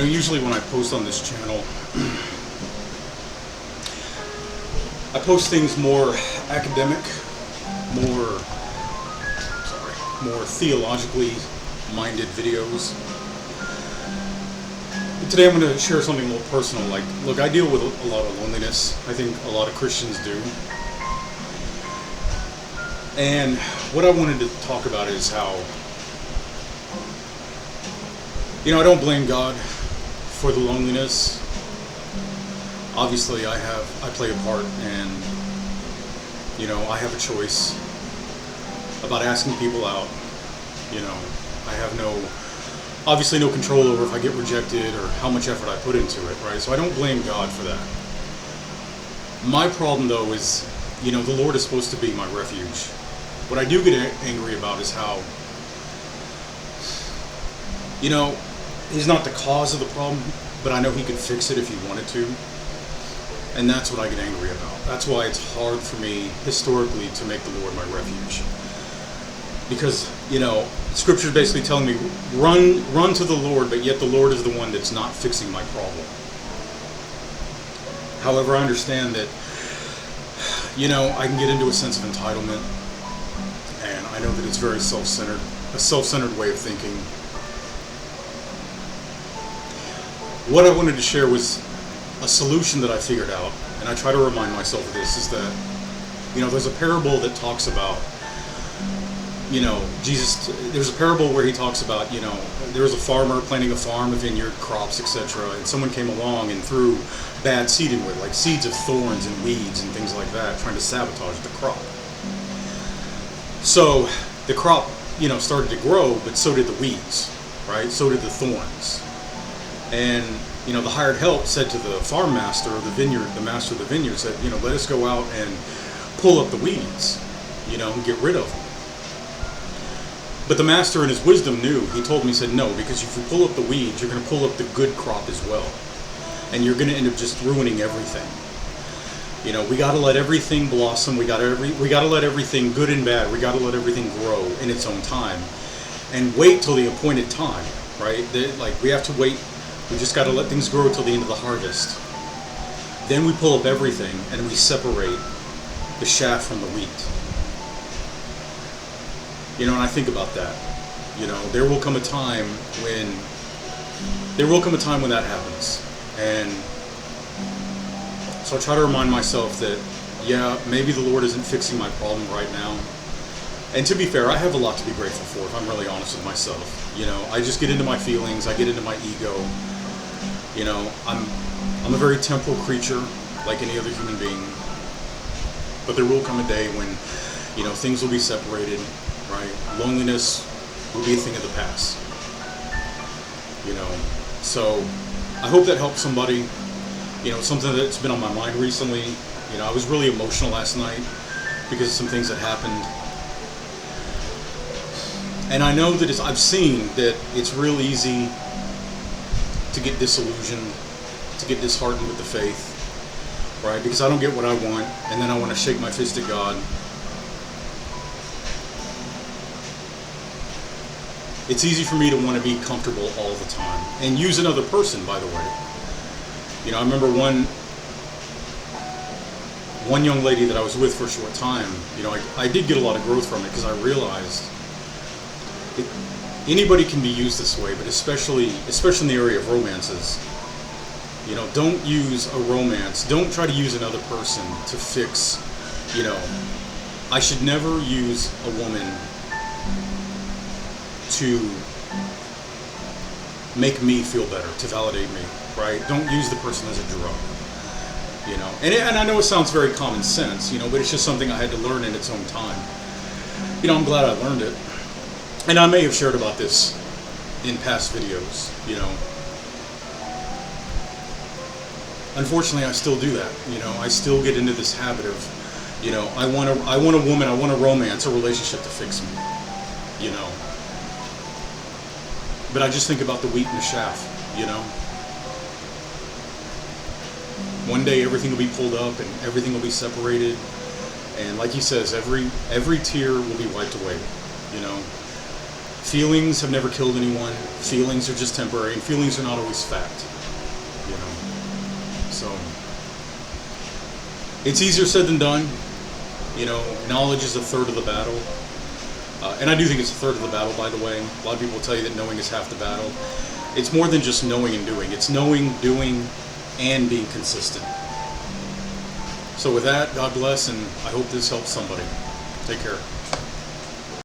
Usually when I post on this channel, I post things more academic, more theologically minded videos. But today I'm going to share something a little personal. Look, I deal with a lot of loneliness. I think a lot of Christians do. And what I wanted to talk about is how, I don't blame God for the loneliness. Obviously, I play a part, and I have a choice about asking people out. I have obviously no control over if I get rejected or how much effort I put into it, right? So I don't blame God for that. My problem, though, is, the Lord is supposed to be my refuge. What I do get angry about is how, He's not the cause of the problem, but I know He could fix it if He wanted to. And that's what I get angry about. That's why it's hard for me, historically, to make the Lord my refuge. Because, Scripture is basically telling me, run to the Lord, but yet the Lord is the one that's not fixing my problem. However, I understand that, I can get into a sense of entitlement, and I know that it's very self-centered, a self-centered way of thinking. What I wanted to share was a solution that I figured out, and I try to remind myself of this, is that, there's a parable that talks about, Jesus, there's a parable where He talks about, there was a farmer planting a farm, a vineyard, crops, etc., and someone came along and threw bad seed into it, like seeds of thorns and weeds and things like that, trying to sabotage the crop. So the crop, started to grow, but so did the weeds, right? So did the thorns. And, the hired help said to the farm master of the vineyard, the master of the vineyard said, let us go out and pull up the weeds, and get rid of them. But the master in his wisdom knew, he told me, he said, no, because if you pull up the weeds, you're going to pull up the good crop as well. And you're going to end up just ruining everything. We got to let everything blossom. We got to let everything, good and bad, we got to let everything grow in its own time. And wait till the appointed time, right? We have to wait. We just got to let things grow till the end of the harvest. Then we pull up everything and we separate the chaff from the wheat. And I think about that. There will come a time when that happens. And so I try to remind myself that, maybe the Lord isn't fixing my problem right now. And to be fair, I have a lot to be grateful for, if I'm really honest with myself. I just get into my feelings, I get into my ego. I'm a very temporal creature, like any other human being. But there will come a day when, things will be separated, right? Loneliness will be a thing of the past. So I hope that helps somebody. Something that's been on my mind recently. I was really emotional last night because of some things that happened. And I know that I've seen that it's real easy to get disillusioned, to get disheartened with the faith, right? Because I don't get what I want, and then I want to shake my fist at God. It's easy for me to want to be comfortable all the time, and use another person, by the way. I remember one young lady that I was with for a short time, I did get a lot of growth from it, because I realized anybody can be used this way, but especially in the area of romances. Don't use a romance. Don't try to use another person to fix, I should never use a woman to make me feel better, to validate me, right? Don't use the person as a drug, And I know it sounds very common sense, but it's just something I had to learn in its own time. I'm glad I learned it. And I may have shared about this in past videos, Unfortunately, I still do that. I still get into this habit of, I want a woman, I want a romance, a relationship to fix me, But I just think about the wheat and the chaff, One day everything will be pulled up and everything will be separated. And like He says, every tear will be wiped away, Feelings have never killed anyone. Feelings are just temporary, and feelings are not always fact. You know, so it's easier said than done. You know, knowledge is a third of the battle, and I do think it's a third of the battle. By the way, a lot of people tell you that knowing is half the battle. It's more than just knowing and doing. It's knowing, doing, and being consistent. So with that, God bless, and I hope this helps somebody. Take care.